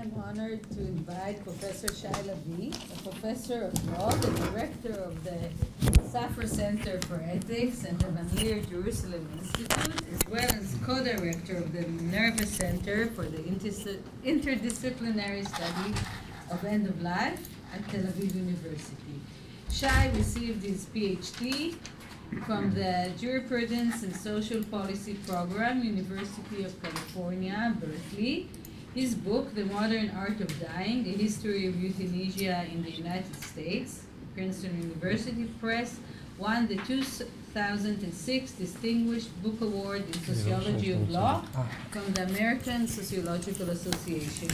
I'm honored to invite Professor Shai Lavi, a professor of law, the director of the Safra Center for Ethics and the Leer Jerusalem Institute, as well as co-director of the Nervous Center for the Interdisciplinary Study of End of Life at Tel Aviv University. Shai received his PhD from the Jurisprudence and Social Policy Program, University of California, Berkeley. His book, The Modern Art of Dying, A History of Euthanasia in the United States, Princeton University Press, won the 2006 Distinguished Book Award in Sociology of Law from the American Sociological Association.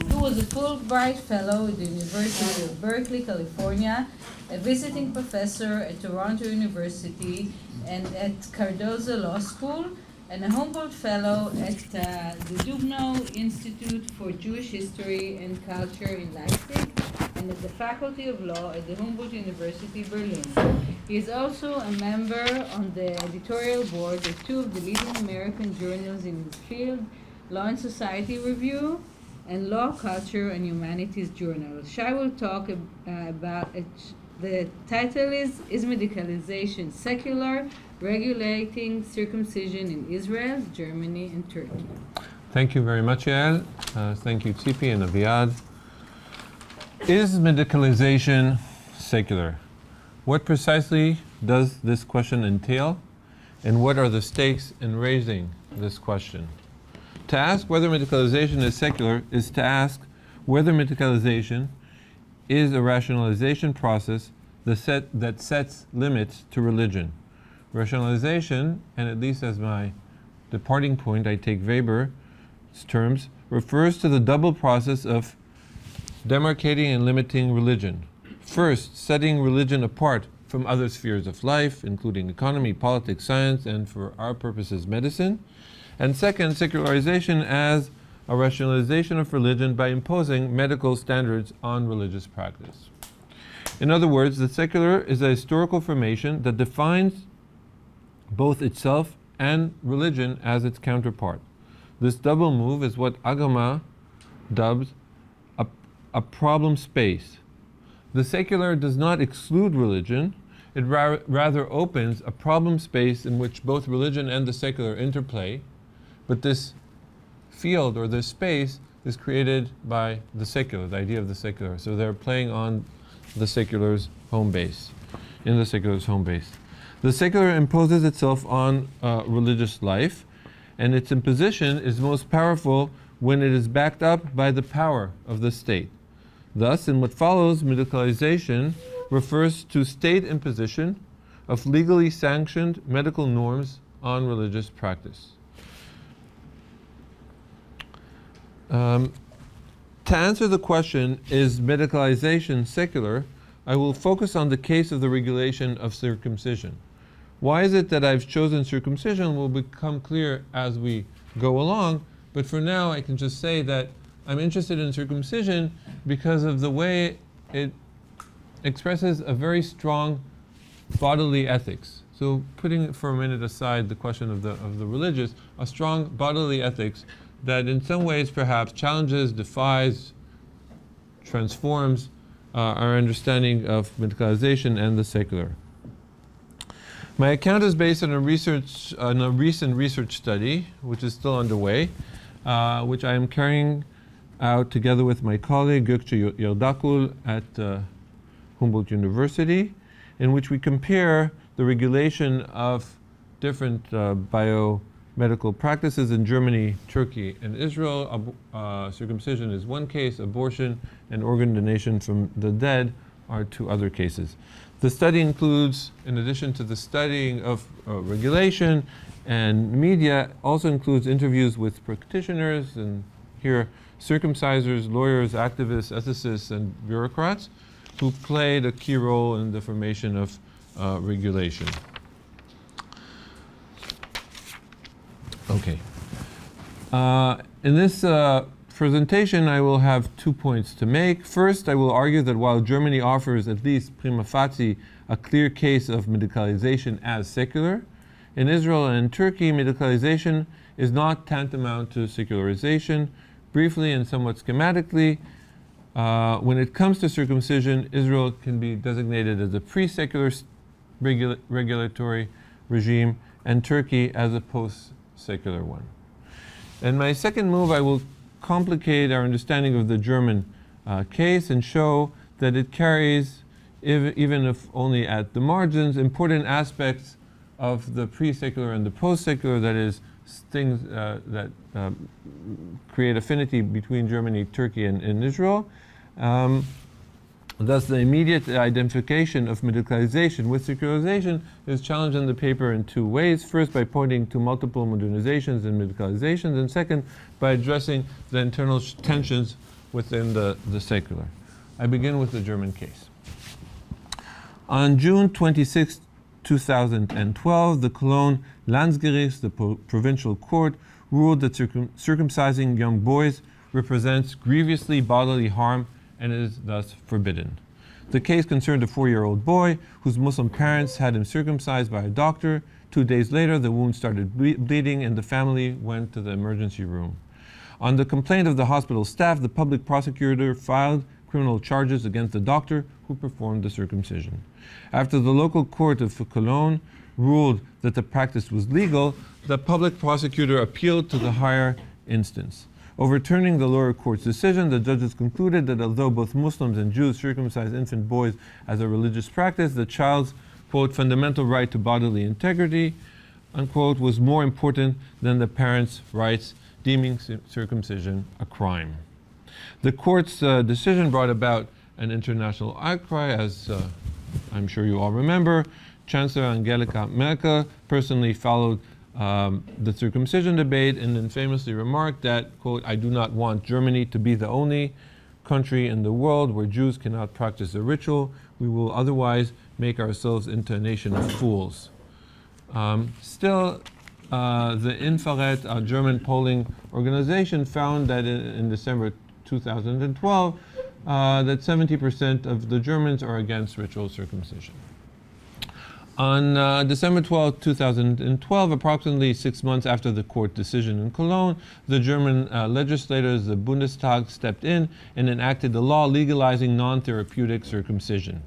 He was a Fulbright Fellow at the University of Berkeley, California, a visiting professor at Toronto University and at Cardozo Law School, and a Humboldt Fellow at the Buchmann Institute for Jewish History and Culture in Leipzig, and at the Faculty of Law at the Humboldt University, Berlin. He is also a member on the editorial board of two of the leading American journals in his field, Law and Society Review and Law, Culture, and Humanities Journal. Shai will talk about it. The title is Medicalization Secular? Regulating Circumcision in Israel, Germany, and Turkey. Thank you very much, Yael. Thank you, Tzipi and Aviad. Is medicalization secular? What precisely does this question entail? And what are the stakes in raising this question? To ask whether medicalization is secular is to ask whether medicalization is a rationalization process that sets limits to religion. Rationalization, and at least as my departing point, I take Weber's terms, refers to the double process of demarcating and limiting religion. First, setting religion apart from other spheres of life, including economy, politics, science, and for our purposes, medicine. And second, secularization as a rationalization of religion by imposing medical standards on religious practice. In other words, the secular is a historical formation that defines both itself and religion as its counterpart. This double move is what Agama dubs a problem space. The secular does not exclude religion, it rather opens a problem space in which both religion and the secular interplay, but this field or this space is created by the secular, the idea of the secular. So they're playing on the secular's home base, in the secular's home base. The secular imposes itself on religious life, and its imposition is most powerful when it is backed up by the power of the state. Thus, in what follows, medicalization refers to state imposition of legally sanctioned medical norms on religious practice. To answer the question, is medicalization secular, I will focus on the case of the regulation of circumcision. Why is it that I've chosen circumcision will become clear as we go along, but for now I can just say that I'm interested in circumcision because of the way it expresses a very strong bodily ethics. So putting for a minute aside the question of the religious, a strong bodily ethics that in some ways perhaps challenges, defies, transforms our understanding of medicalization and the secular. My account is based on a recent research study, which is still underway, which I am carrying out together with my colleague Gökçe Yerdakul at Humboldt University, in which we compare the regulation of different biomedical practices in Germany, Turkey, and Israel. Circumcision is one case, abortion and organ donation from the dead are two other cases. The study includes, in addition to the studying of regulation and media, also includes interviews with practitioners, and here circumcisers, lawyers, activists, ethicists, and bureaucrats who played a key role in the formation of regulation. Okay. In this presentation, I will have 2 points to make. First, I will argue that while Germany offers, at least prima facie, a clear case of medicalization as secular, in Israel and in Turkey, medicalization is not tantamount to secularization, Briefly and somewhat schematically, when it comes to circumcision, Israel can be designated as a pre-secular regulatory regime and Turkey as a post-secular one. In my second move, I will complicate our understanding of the German case and show that it carries, even if only at the margins, important aspects of the pre-secular and the post-secular, that is, things that create affinity between Germany, Turkey, and Israel. Thus, the immediate identification of medicalization with secularization is challenged in the paper in two ways. First, by pointing to multiple modernizations and medicalizations, and second, by addressing the internal tensions within the secular. I begin with the German case. On June 26, 2012, the Cologne Landesgericht, the provincial court, ruled that circumcising young boys represents grievously bodily harm and is thus forbidden. The case concerned a 4-year-old boy whose Muslim parents had him circumcised by a doctor. 2 days later, the wound started bleeding and the family went to the emergency room. On the complaint of the hospital staff, the public prosecutor filed criminal charges against the doctor who performed the circumcision. After the local court of Cologne ruled that the practice was legal, the public prosecutor appealed to the higher instance. Overturning the lower court's decision, the judges concluded that although both Muslims and Jews circumcise infant boys as a religious practice, the child's, quote, fundamental right to bodily integrity, unquote, was more important than the parents' rights, deeming circumcision a crime. The court's decision brought about an international outcry, as I'm sure you all remember. Chancellor Angela Merkel personally followed the circumcision debate and then famously remarked that, quote, I do not want Germany to be the only country in the world where Jews cannot practice a ritual. We will otherwise make ourselves into a nation of fools. Still, the Infrared, a German polling organization, found that in December 2012 that 70% of the Germans are against ritual circumcision. On December 12, 2012, approximately 6 months after the court decision in Cologne, the German legislators, the Bundestag, stepped in and enacted the law legalizing non-therapeutic circumcision,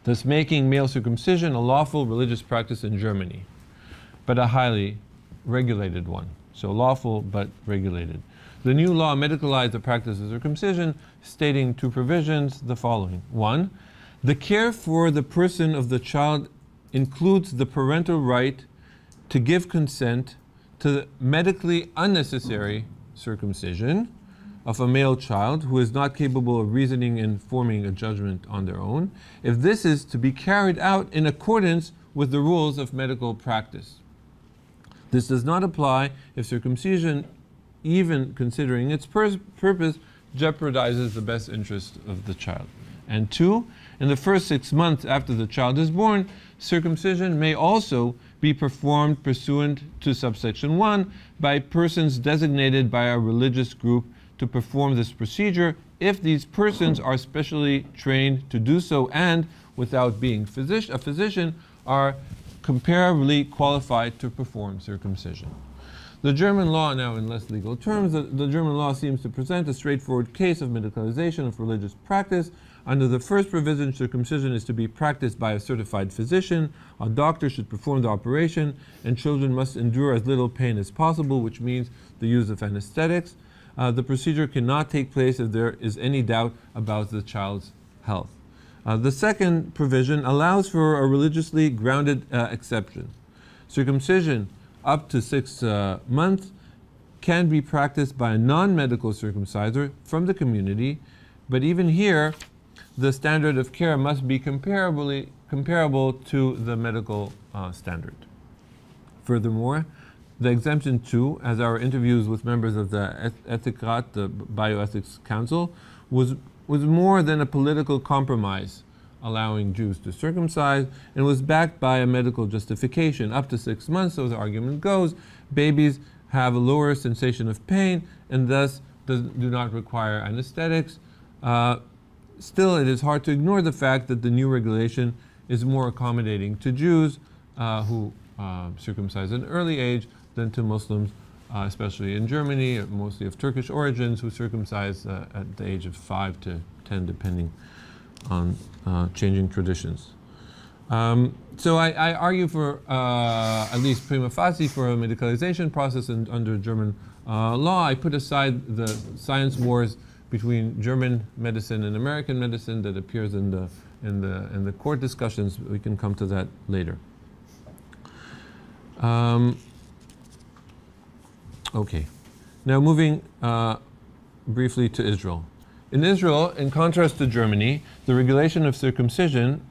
thus making male circumcision a lawful religious practice in Germany, but a highly regulated one. So lawful but regulated. The new law medicalized the practice of circumcision, stating two provisions, the following. 1. The care for the person of the child includes the parental right to give consent to the medically unnecessary circumcision of a male child who is not capable of reasoning and forming a judgment on their own, if this is to be carried out in accordance with the rules of medical practice. This does not apply if circumcision, even considering its purpose, jeopardizes the best interest of the child. And 2, in the first 6 months after the child is born, circumcision may also be performed pursuant to subsection 1 by persons designated by a religious group to perform this procedure if these persons are specially trained to do so and, without being a physician, are comparably qualified to perform circumcision. The German law, now in less legal terms, the German law seems to present a straightforward case of medicalization of religious practice. Under the first provision, circumcision is to be practiced by a certified physician. A doctor should perform the operation, and children must endure as little pain as possible, which means the use of anesthetics. The procedure cannot take place if there is any doubt about the child's health. The second provision allows for a religiously grounded exception. Circumcision up to 6 months can be practiced by a non-medical circumciser from the community, but even here, the standard of care must be comparable to the medical standard. Furthermore, the exemption 2, as our interviews with members of the Ethikrat, the Bioethics Council, was more than a political compromise allowing Jews to circumcise, and was backed by a medical justification. Up to 6 months, so the argument goes, babies have a lower sensation of pain and thus do not require anesthetics. Still, it is hard to ignore the fact that the new regulation is more accommodating to Jews who circumcise at an early age than to Muslims especially in Germany, mostly of Turkish origins, who circumcised at the age of 5 to 10, depending on changing traditions. So I argue for, at least prima facie, for a medicalization process under German law. I put aside the science wars between German medicine and American medicine that appears in the court discussions. We can come to that later. Okay, now moving briefly to Israel. In Israel, in contrast to Germany, the regulation of circumcision,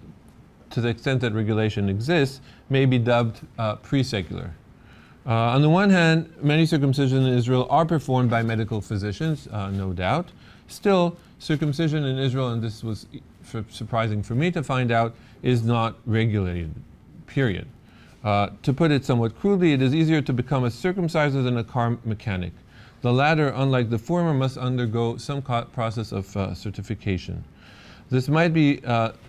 to the extent that regulation exists, may be dubbed pre-secular. On the one hand, many circumcisions in Israel are performed by medical physicians, no doubt. Still, circumcision in Israel, and this was surprising for me to find out, is not regulated, period. To put it somewhat crudely, it is easier to become a circumciser than a car mechanic. The latter, unlike the former, must undergo some process of certification. This might be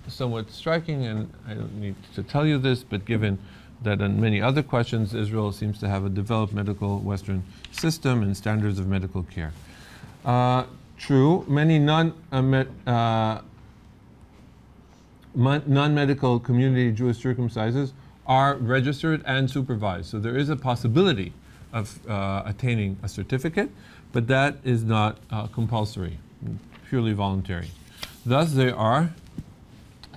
somewhat striking, and I don't need to tell you this, but given that in many other questions, Israel seems to have a developed medical Western system and standards of medical care. True, many non-medical community Jewish circumcisers are registered and supervised. So there is a possibility of attaining a certificate, but that is not compulsory, purely voluntary. Thus, there are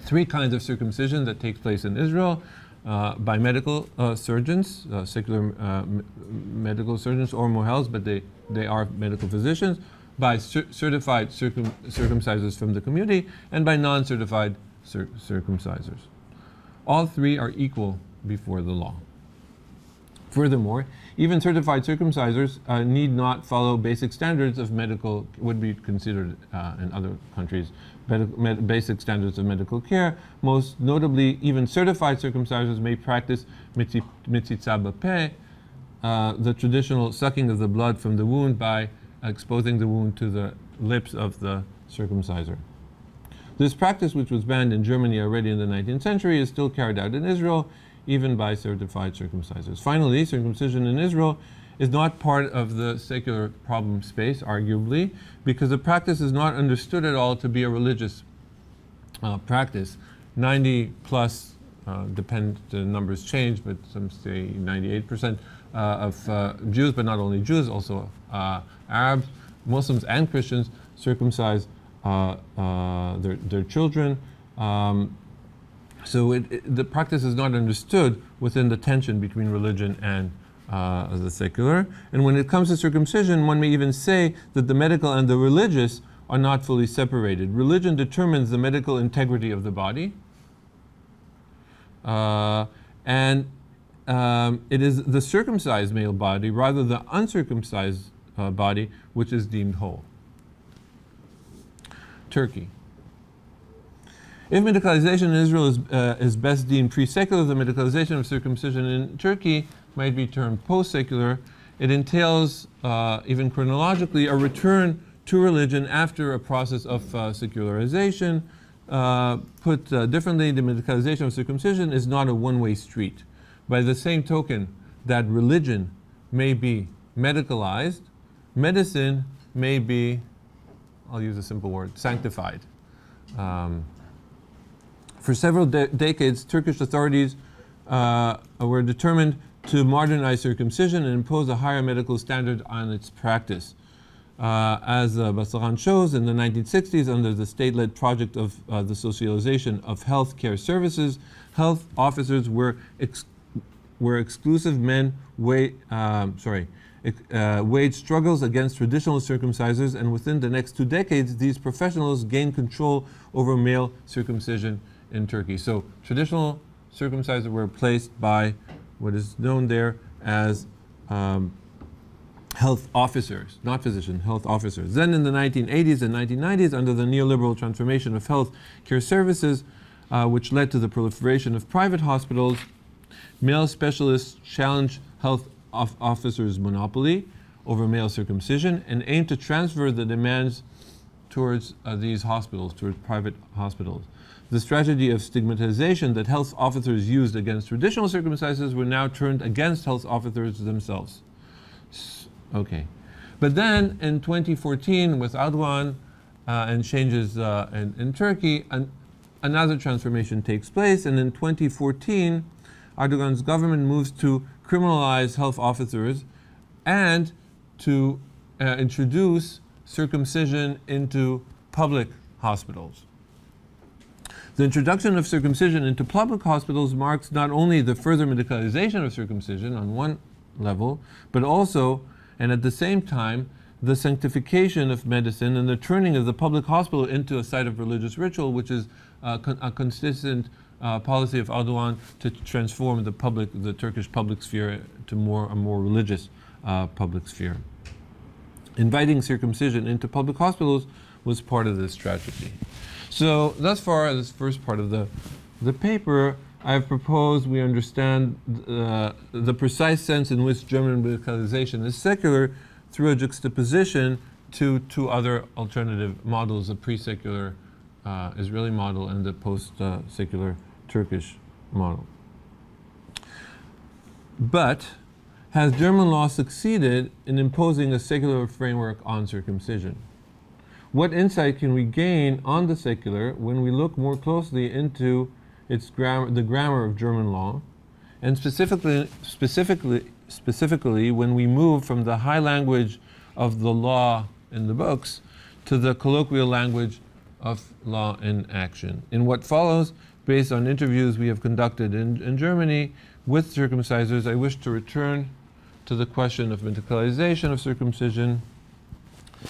3 kinds of circumcision that take place in Israel by medical surgeons, secular medical surgeons or mohels, but they are medical physicians, by certified circumcisers from the community, and by non-certified circumcisers. All 3 are equal before the law. Furthermore, even certified circumcisers need not follow basic standards of medical, would be considered in other countries, basic standards of medical care. Most notably, even certified circumcisers may practice mitzitza b'peh, the traditional sucking of the blood from the wound by exposing the wound to the lips of the circumciser. This practice, which was banned in Germany already in the 19th century, is still carried out in Israel, even by certified circumcisers. Finally, circumcision in Israel is not part of the secular problem space, arguably, because the practice is not understood at all to be a religious practice. 90 plus, the numbers change, but some say 98% of Jews, but not only Jews, also Arabs, Muslims and Christians circumcise their children. So the practice is not understood within the tension between religion and the secular. And when it comes to circumcision, one may even say that the medical and the religious are not fully separated. Religion determines the medical integrity of the body. And it is the circumcised male body, rather the uncircumcised body, which is deemed whole. Turkey. If medicalization in Israel is best deemed pre-secular, the medicalization of circumcision in Turkey might be termed post-secular. It entails, even chronologically, a return to religion after a process of secularization. Put differently, the medicalization of circumcision is not a one-way street. By the same token that religion may be medicalized, medicine may be, I'll use a simple word, sanctified. For several decades, Turkish authorities were determined to modernize circumcision and impose a higher medical standard on its practice. As Basaran shows, in the 1960s, under the state-led project of the socialization of health care services, health officers were exclusive men waged struggles against traditional circumcisers, and within the next 2 decades, these professionals gained control over male circumcision in Turkey. So traditional circumcisers were replaced by what is known there as health officers, not physicians, health officers. Then in the 1980s and 1990s, under the neoliberal transformation of health care services, which led to the proliferation of private hospitals, male specialists challenged health officers' monopoly over male circumcision and aimed to transfer the demands towards these hospitals, towards private hospitals. The strategy of stigmatization that health officers used against traditional circumcisers were now turned against health officers themselves. Okay. But then in 2014, with Erdogan and changes in Turkey, another transformation takes place. And in 2014, Erdogan's government moves to criminalize health officers and to introduce circumcision into public hospitals. The introduction of circumcision into public hospitals marks not only the further medicalization of circumcision on one level, but also, and at the same time, the sanctification of medicine and the turning of the public hospital into a site of religious ritual, which is a consistent policy of Erdogan to transform the Turkish public sphere to a more religious public sphere. Inviting circumcision into public hospitals was part of this strategy. So thus far, this first part of the paper, I've proposed we understand the precise sense in which German medicalization is secular through a juxtaposition to two other alternative models, the pre-secular Israeli model and the post-secular Turkish model. But has German law succeeded in imposing a secular framework on circumcision? What insight can we gain on the secular when we look more closely into the grammar of German law, and specifically when we move from the high language of the law in the books to the colloquial language of law in action? In what follows, based on interviews we have conducted in Germany with circumcisers, I wish to return to the question of medicalization of circumcision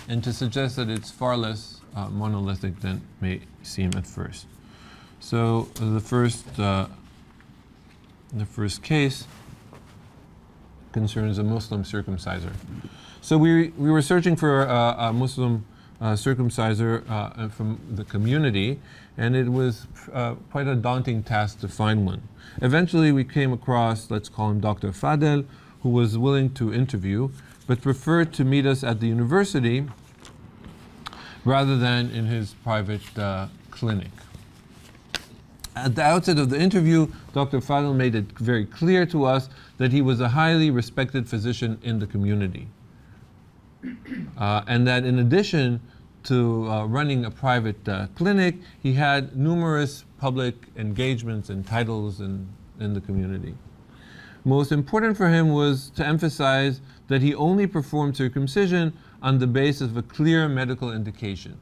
and to suggest that it's far less monolithic than may seem at first. So the first case concerns a Muslim circumciser. So we were searching for a Muslim circumciser from the community, and it was quite a daunting task to find one. Eventually we came across, let's call him Dr. Fadel, who was willing to interview, but preferred to meet us at the university rather than in his private clinic. At the outset of the interview, Dr. Fadel made it very clear to us that he was a highly respected physician in the community. And that in addition to running a private clinic, he had numerous public engagements and titles in the community. Most important for him was to emphasize that he only performed circumcision on the basis of a clear medical indication.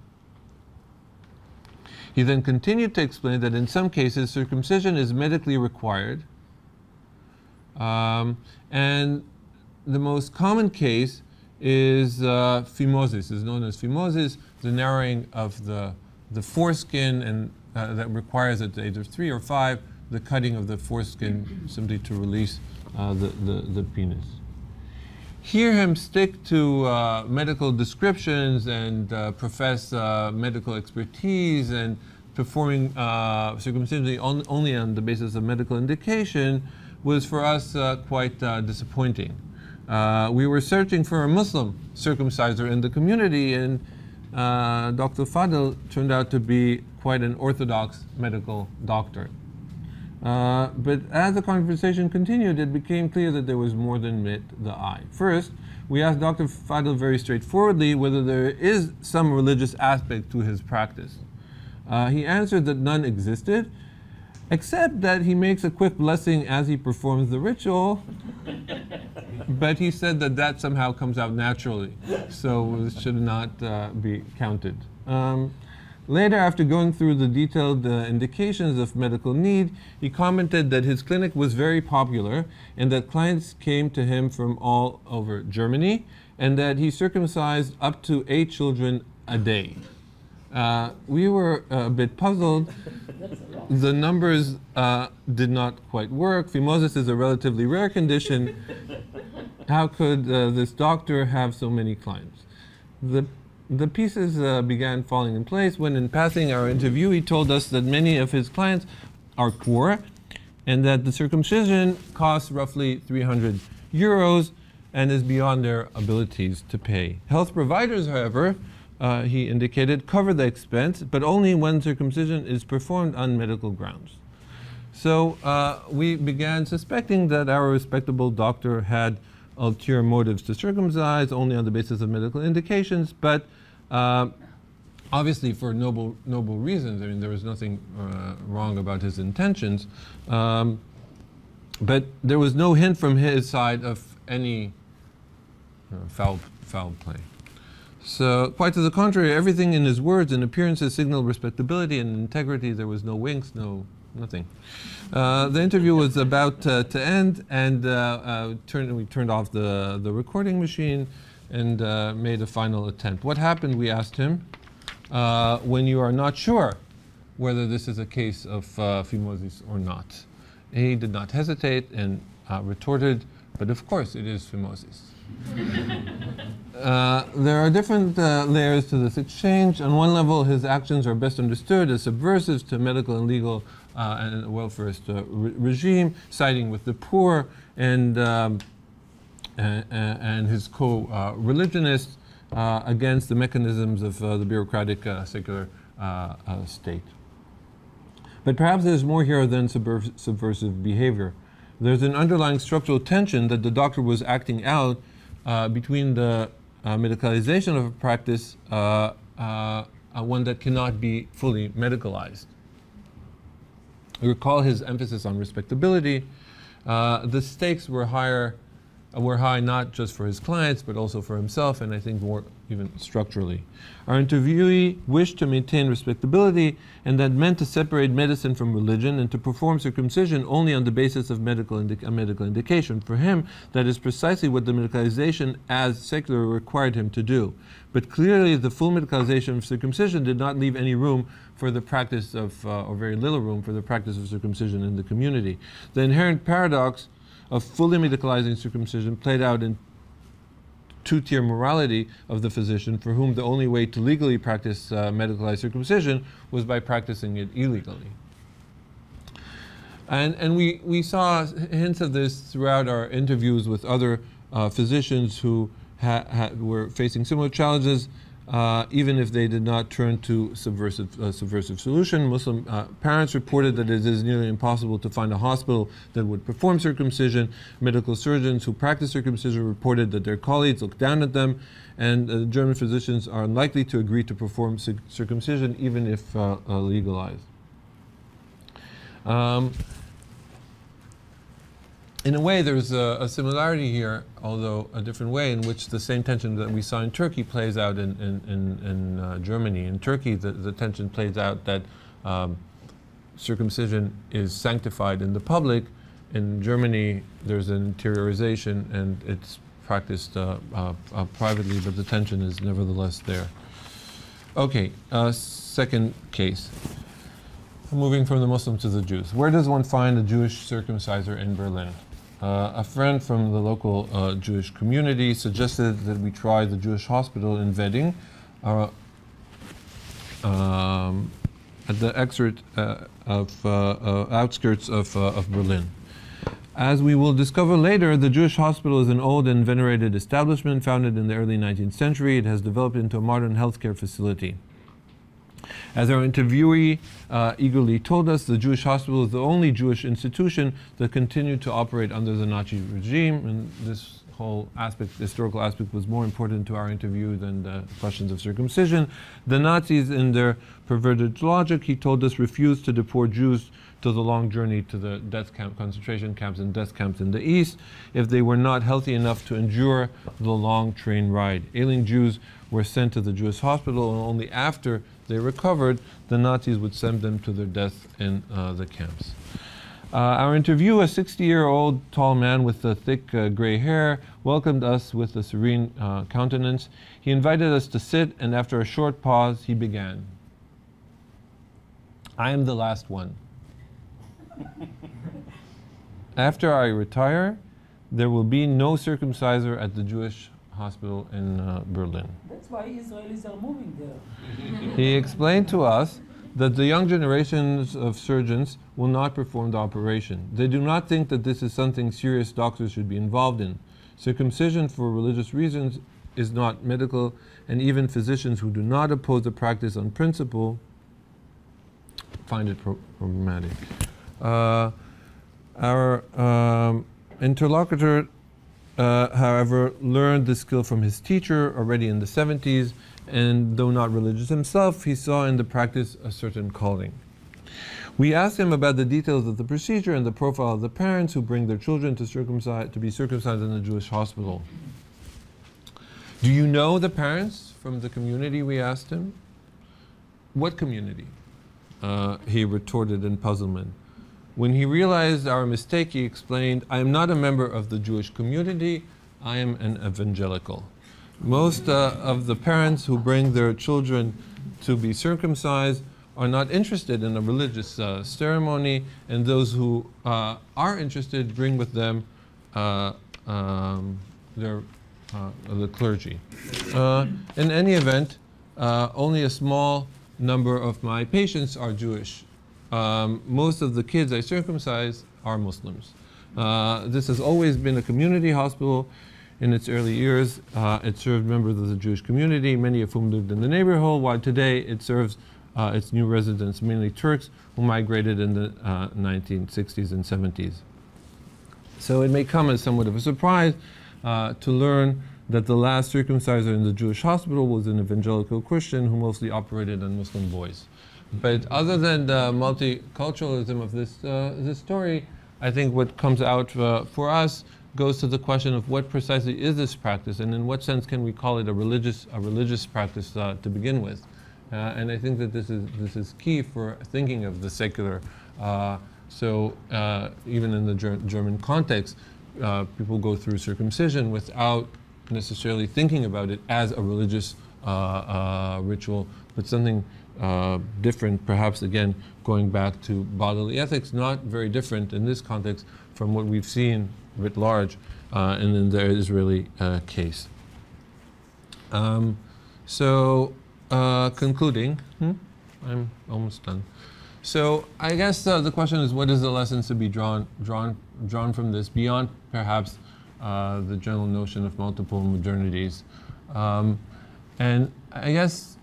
He then continued to explain that in some cases circumcision is medically required, and the most common case is phimosis, is known as phimosis, the narrowing of the foreskin, and that requires at the age of 3 or 5 the cutting of the foreskin simply to release the penis. Hear him stick to medical descriptions and profess medical expertise and performing circumcision only on the basis of medical indication was for us quite disappointing. We were searching for a Muslim circumciser in the community, and Dr. Fadel turned out to be quite an orthodox medical doctor. But as the conversation continued, it became clear that there was more than met the eye. First, we asked Dr. Fadel very straightforwardly whether there is some religious aspect to his practice. He answered that none existed, except that he makes a quick blessing as he performs the ritual, but he said that that somehow comes out naturally, so it should not be counted. Later, after going through the detailed indications of medical need, he commented that his clinic was very popular and that clients came to him from all over Germany, and that he circumcised up to 8 children a day. We were a bit puzzled. The numbers did not quite work. Phimosis is a relatively rare condition. How could this doctor have so many clients? The pieces began falling in place when, in passing our interview, he told us that many of his clients are poor and that the circumcision costs roughly 300 euros and is beyond their abilities to pay. Health providers, however, he indicated, cover the expense, but only when circumcision is performed on medical grounds. So we began suspecting that our respectable doctor had ulterior motives to circumcise, only on the basis of medical indications, but obviously for noble reasons. I mean, there was nothing wrong about his intentions, but there was no hint from his side of any foul play. So, quite to the contrary, everything in his words and appearances signaled respectability and integrity. There was no winks, nothing. The interview was about to end, and we turned off the recording machine and made a final attempt. What happened, we asked him, when you are not sure whether this is a case of phimosis or not? He did not hesitate and retorted, but of course it is phimosis. There are different layers to this exchange. On one level, his actions are best understood as subversives to medical and legal and welfarist regime, siding with the poor and his co-religionists against the mechanisms of the bureaucratic secular state. But perhaps there's more here than subversive behavior. There's an underlying structural tension that the doctor was acting out between the medicalization of a practice, one that cannot be fully medicalized. Recall his emphasis on respectability. The stakes were high not just for his clients, but also for himself, and I think more even structurally. Our interviewee wished to maintain respectability, and that meant to separate medicine from religion and to perform circumcision only on the basis of medical indication. For him, that is precisely what the medicalization as secular required him to do. But clearly, the full medicalization of circumcision did not leave any room for the practice of, or very little room for the practice of circumcision in the community. The inherent paradox of fully medicalizing circumcision played out in two-tier morality of the physician, for whom the only way to legally practice medicalized circumcision was by practicing it illegally. And we saw hints of this throughout our interviews with other physicians who were facing similar challenges, even if they did not turn to subversive solution. Muslim parents reported that it is nearly impossible to find a hospital that would perform circumcision. Medical surgeons who practice circumcision reported that their colleagues looked down at them, and German physicians are unlikely to agree to perform circumcision even if legalized. In a way, there's a similarity here, although a different way, in which the same tension that we saw in Turkey plays out in Germany. In Turkey, the tension plays out that circumcision is sanctified in the public. In Germany, there's an interiorization, and it's practiced privately, but the tension is nevertheless there. Okay, second case. Moving from the Muslims to the Jews. Where does one find a Jewish circumciser in Berlin? A friend from the local Jewish community suggested that we try the Jewish hospital in Wedding, at the outskirts of Berlin. As we will discover later, the Jewish hospital is an old and venerated establishment founded in the early 19th century. It has developed into a modern healthcare facility. As our interviewee eagerly told us, the Jewish hospital is the only Jewish institution that continued to operate under the Nazi regime, and this whole historical aspect, was more important to our interview than the questions of circumcision. The Nazis, in their perverted logic, he told us, refused to deport Jews to the long journey to the concentration camps and death camps in the East if they were not healthy enough to endure the long train ride. Ailing Jews were sent to the Jewish hospital, and only after they recovered, the Nazis would send them to their death in the camps. Our interview, a 60-year-old tall man with thick gray hair, welcomed us with a serene countenance. He invited us to sit, and after a short pause, he began. I am the last one. After I retire, there will be no circumciser at the Jewish hospital in Berlin. That's why Israelis are moving there. He explained to us that the young generations of surgeons will not perform the operation. They do not think that this is something serious doctors should be involved in. Circumcision for religious reasons is not medical, and even physicians who do not oppose the practice on principle find it problematic. Our interlocutor however, learned the skill from his teacher already in the 70s, and though not religious himself, he saw in the practice a certain calling. We asked him about the details of the procedure and the profile of the parents who bring their children to be circumcised in a Jewish hospital. Do you know the parents from the community, we asked him? What community? He retorted in puzzlement. When he realized our mistake, he explained, I am not a member of the Jewish community, I am an evangelical. Most of the parents who bring their children to be circumcised are not interested in a religious ceremony, and those who are interested bring with them the clergy. In any event, only a small number of my patients are Jewish. Most of the kids I circumcise are Muslims. This has always been a community hospital. In its early years, it served members of the Jewish community, many of whom lived in the neighborhood, while today it serves its new residents, mainly Turks, who migrated in the 1960s and 70s. So it may come as somewhat of a surprise to learn that the last circumciser in the Jewish hospital was an evangelical Christian who mostly operated on Muslim boys. But other than the multiculturalism of this story, I think what comes out for us goes to the question of what precisely is this practice, and in what sense can we call it a religious practice to begin with. And I think that this is key for thinking of the secular. Even in the German context, people go through circumcision without necessarily thinking about it as a religious ritual, but something different, perhaps again going back to bodily ethics, not very different in this context from what we've seen writ large in the Israeli case. Concluding, I'm almost done. So I guess the question is, what is the lessons to be drawn from this beyond perhaps the general notion of multiple modernities? And I guess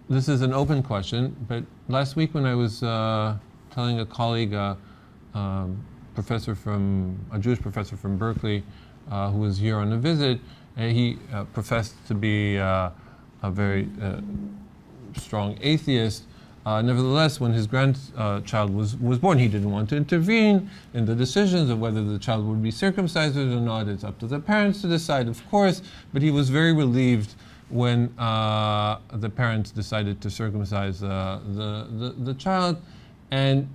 this is an open question, but last week when I was telling a colleague, a Jewish professor from Berkeley, who was here on a visit, he professed to be a very strong atheist. Nevertheless, when his grandchild was born, he didn't want to intervene in the decisions of whether the child would be circumcised or not. It's up to the parents to decide, of course, but he was very relieved when the parents decided to circumcise the child, and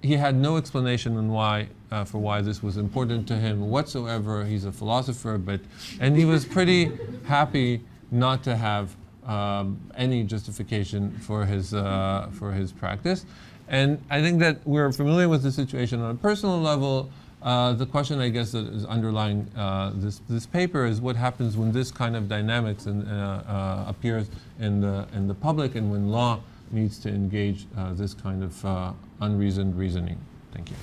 he had no explanation on for why this was important to him whatsoever. He's a philosopher, and he was pretty happy not to have any justification for his practice. And I think that we're familiar with the situation on a personal level. The question, I guess, that is underlying this paper is what happens when this kind of dynamics appears in the public, and when law needs to engage this kind of unreasoned reasoning. Thank you.